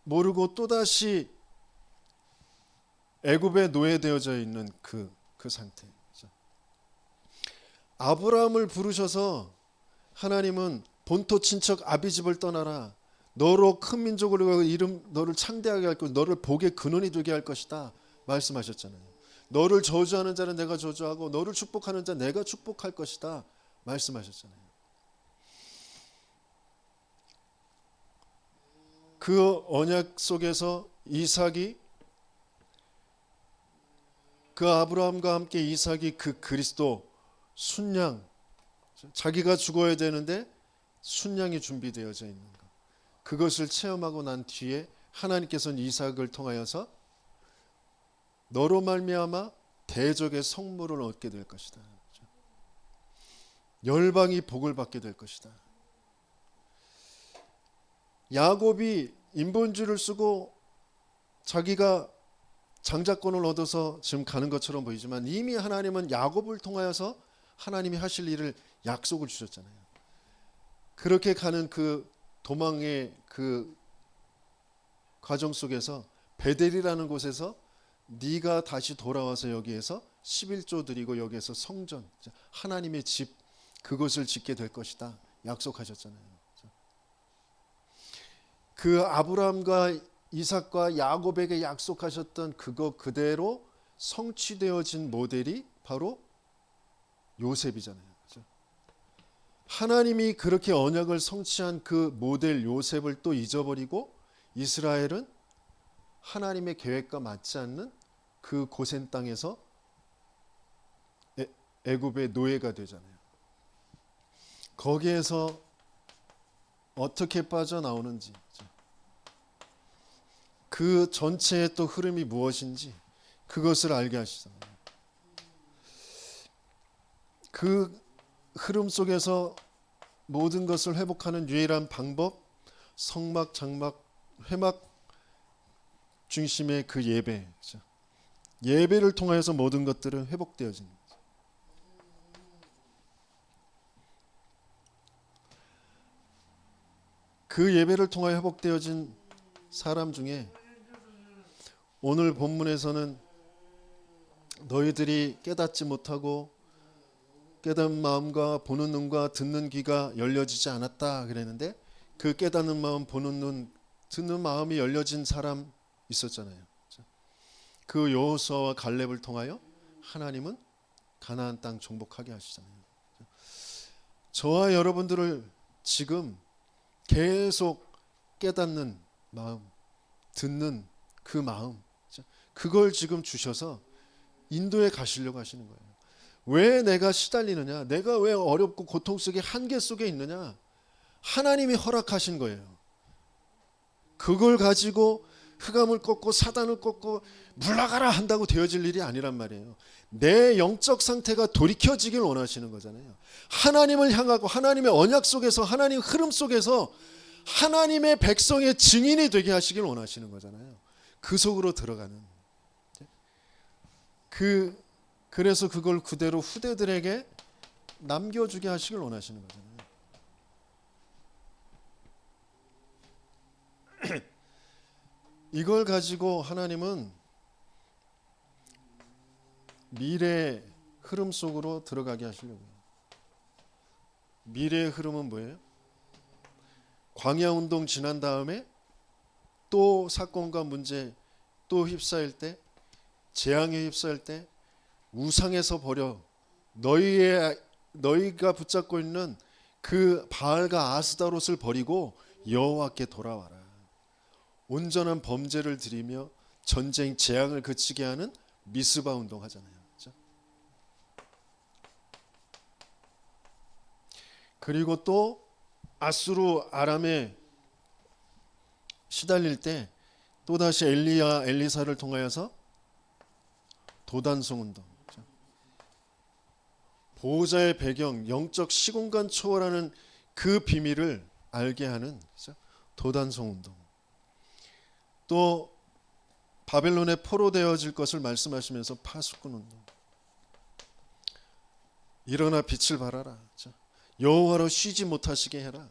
모르고 또다시 애굽에 노예되어져 있는 그 상태. 아브라함을 부르셔서 하나님은 본토 친척 아비집을 떠나라. 너로 큰 민족을 이루고 이름 너를 창대하게 할 것이고 너를 복의 근원이 되게 할 것이다 말씀하셨잖아요. 너를 저주하는 자는 내가 저주하고 너를 축복하는 자 내가 축복할 것이다 말씀하셨잖아요. 그 언약 속에서 이삭이, 그 아브라함과 함께 이삭이 그 그리스도 순양, 자기가 죽어야 되는데 순양이 준비되어져 있는 것, 그것을 체험하고 난 뒤에 하나님께서는 이삭을 통하여서 너로 말미암아 대적의 성물을 얻게 될 것이다. 열방이 복을 받게 될 것이다. 야곱이 인본주의를 쓰고 자기가 장자권을 얻어서 지금 가는 것처럼 보이지만 이미 하나님은 야곱을 통하여서 하나님이 하실 일을 약속을 주셨잖아요. 그렇게 가는 그 도망의 그 과정 속에서 베델이라는 곳에서 네가 다시 돌아와서 여기에서 11조 드리고 여기에서 성전, 하나님의 집, 그것을 짓게 될 것이다 약속하셨잖아요. 그 아브라함과 이삭과 야곱에게 약속하셨던 그거 그대로 성취되어진 모델이 바로 요셉이잖아요. 하나님이 그렇게 언약을 성취한 그 모델 요셉을 또 잊어버리고 이스라엘은 하나님의 계획과 맞지 않는 그 고센 땅에서 애굽의 노예가 되잖아요. 거기에서 어떻게 빠져나오는지, 그 전체의 또 흐름이 무엇인지 그것을 알게 하시잖아요. 그 흐름 속에서 모든 것을 회복하는 유일한 방법, 성막, 장막, 회막 중심의 그 예배, 예배를 통하여서 모든 것들은 회복되어지는 거죠. 그 예배를 통하여 회복되어진 사람 중에 오늘 본문에서는 너희들이 깨닫지 못하고 깨닫는 마음과 보는 눈과 듣는 귀가 열려지지 않았다 그랬는데, 그 깨닫는 마음, 보는 눈, 듣는 마음이 열려진 사람 있었잖아요. 그 여호수아와 갈렙을 통하여 하나님은 가나안 땅 정복하게 하시잖아요. 저와 여러분들을 지금 계속 깨닫는 마음, 듣는 그 마음, 그걸 지금 주셔서 인도에 가시려고 하시는 거예요. 왜 내가 시달리느냐, 내가 왜 어렵고 고통 속에 한계 속에 있느냐, 하나님이 허락하신 거예요. 그걸 가지고 흑암을 꺾고 사단을 꺾고 물러가라 한다고 되어질 일이 아니란 말이에요. 내 영적 상태가 돌이켜지길 원하시는 거잖아요. 하나님을 향하고 하나님의 언약 속에서, 하나님 흐름 속에서 하나님의 백성의 증인이 되게 하시길 원하시는 거잖아요. 그 속으로 들어가는. 그래서 그걸 그대로 후대들에게 남겨주게 하시길 원하시는 거잖아요. 이걸 가지고 하나님은 미래의 흐름 속으로 들어가게 하시려고요. 미래의 흐름은 뭐예요? 광야운동 지난 다음에 또 사건과 문제 또 휩싸일 때, 재앙에 휩싸일 때 우상에서 버려 너희가 붙잡고 있는 그 바알과 아스다롯을 버리고 여호와께 돌아와라. 온전한 범죄를 드리며 전쟁 재앙을 그치게 하는 미스바 운동 하잖아요. 그렇죠? 그리고 또 아수르 아람에 시달릴 때 또다시 엘리야 엘리사를 통하여서 도단송 운동, 보호자의 배경, 영적 시공간 초월하는 그 비밀을 알게 하는 도단송 운동. 또 바벨론에 포로되어질 것을 말씀하시면서 파수꾼 운동. 일어나 빛을 발하라. 여호와로 쉬지 못하시게 해라.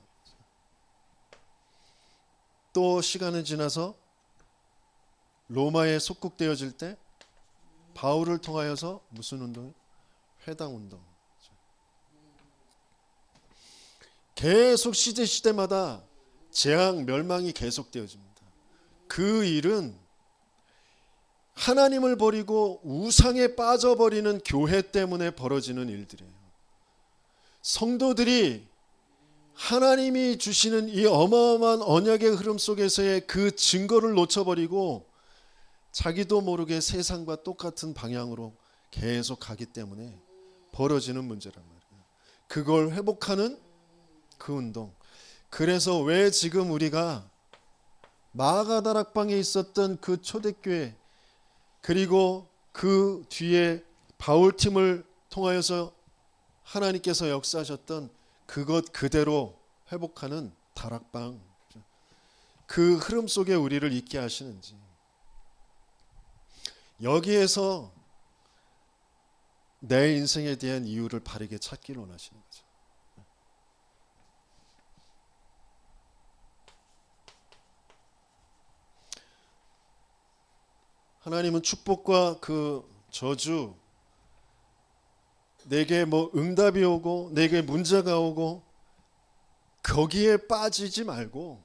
또 시간은 지나서 로마에 속국되어질 때 바울을 통하여서 무슨 운동이? 회당 운동. 계속 시대마다 재앙, 멸망이 계속되어집니다. 그 일은 하나님을 버리고 우상에 빠져버리는 교회 때문에 벌어지는 일들이에요. 성도들이 하나님이 주시는 이 어마어마한 언약의 흐름 속에서의 그 증거를 놓쳐버리고 자기도 모르게 세상과 똑같은 방향으로 계속 가기 때문에 벌어지는 문제란 말이에요. 그걸 회복하는 그 운동. 그래서 왜 지금 우리가 마가다락방에 있었던 그 초대교회, 그리고 그 뒤에 바울팀을 통하여서 하나님께서 역사하셨던 그것 그대로 회복하는 다락방, 그 흐름 속에 우리를 있게 하시는지, 여기에서 내 인생에 대한 이유를 바르게 찾기를 원하시는 거죠. 하나님은 축복과 그 저주, 내게 뭐 응답이 오고 내게 문제가 오고 거기에 빠지지 말고,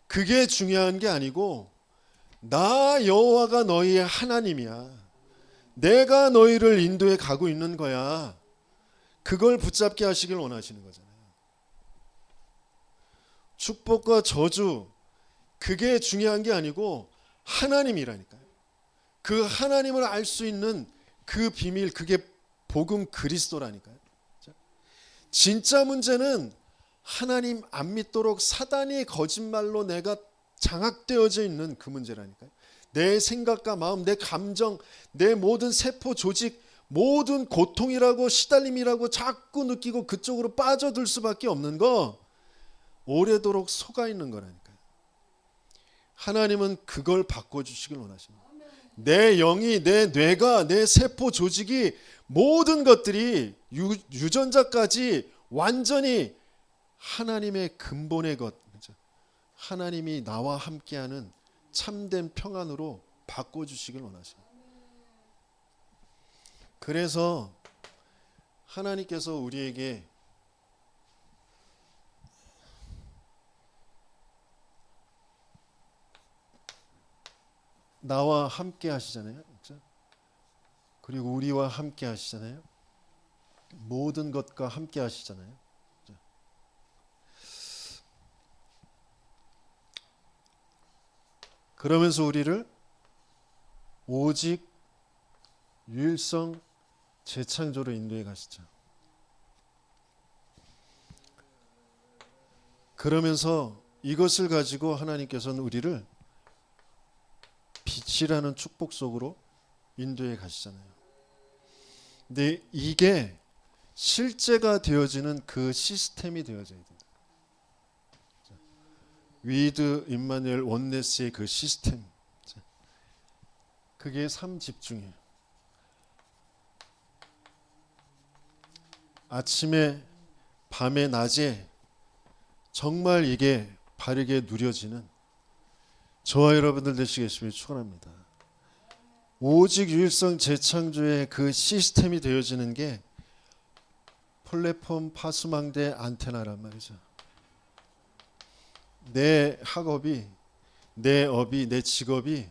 그게 중요한 게 아니고 나 여호와가 너희의 하나님이야, 내가 너희를 인도해 가고 있는 거야, 그걸 붙잡게 하시길 원하시는 거잖아요. 축복과 저주, 그게 중요한 게 아니고 하나님이라니까요. 그 하나님을 알 수 있는 그 비밀, 그게 복음 그리스도라니까요. 진짜 문제는 하나님 안 믿도록 사단이 거짓말로 내가 장악되어져 있는 그 문제라니까요. 내 생각과 마음, 내 감정, 내 모든 세포 조직, 모든 고통이라고 시달림이라고 자꾸 느끼고 그쪽으로 빠져들 수밖에 없는 거, 오래도록 속아 있는 거라니까요. 하나님은 그걸 바꿔주시길 원하십니다. 내 영이, 내 뇌가, 내 세포 조직이, 모든 것들이 유전자까지 완전히 하나님의 근본의 것, 하나님이 나와 함께하는 참된 평안으로 바꿔주시길 원하십니다. 그래서 하나님께서 우리에게 나와 함께 하시잖아요. 그리고 우리와 함께 하시잖아요. 모든 것과 함께 하시잖아요. 그러면서 우리를 오직 유일성 재창조로 인도해 가시죠. 그러면서 이것을 가지고 하나님께서는 우리를 빛이라는 축복 속으로 인도해 가시잖아요. 근데 이게 실제가 되어지는 그 시스템이 되어져야 됩니다. 위드 임마누엘 원네스의 그 시스템, 그게 삶 집중이에요. 아침에, 밤에, 낮에 정말 이게 바르게 누려지는 저와 여러분들 되시겠으면 축원합니다. 오직 유일성 재창조의 그 시스템이 되어지는 게 플랫폼 파수망대 안테나란 말이죠. 내 학업이, 내 업이, 내 직업이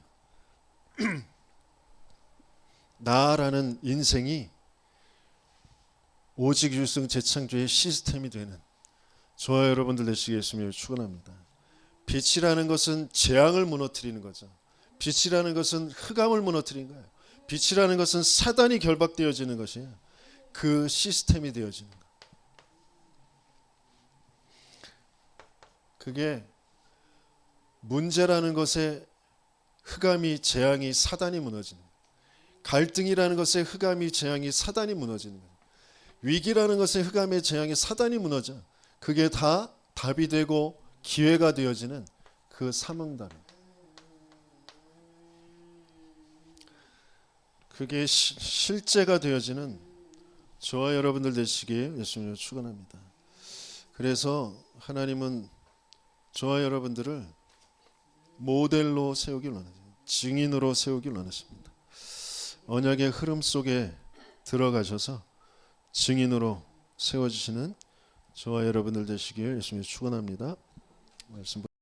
나라는 인생이 오직 유일성 재창조의 시스템이 되는 저와 여러분들 되시겠으면 축원합니다. 빛이라는 것은 재앙을 무너뜨리는 거죠. 빛이라는 것은 흑암을 무너뜨리는 거예요. 빛이라는 것은 사단이 결박되어지는 것이에요. 그 시스템이 되어지는 거. 그게 문제라는 것에 흑암이 재앙이 사단이 무너지는 거예요. 갈등이라는 것에 흑암이 재앙이 사단이 무너지는 거예요. 위기라는 것에 흑암의 재앙이 사단이 무너져. 그게 다 답이 되고 기회가 되어지는 그 삼응답. 그게 실제가 되어지는 저와 여러분들 되시길 예수님으로 축원합니다. 그래서 하나님은 저와 여러분들을 모델로 세우길 원하죠. 증인으로 세우길 원하십니다. 언약의 흐름 속에 들어가셔서 증인으로 세워주시는 저와 여러분들 되시길 예수님으로 축원합니다. 말씀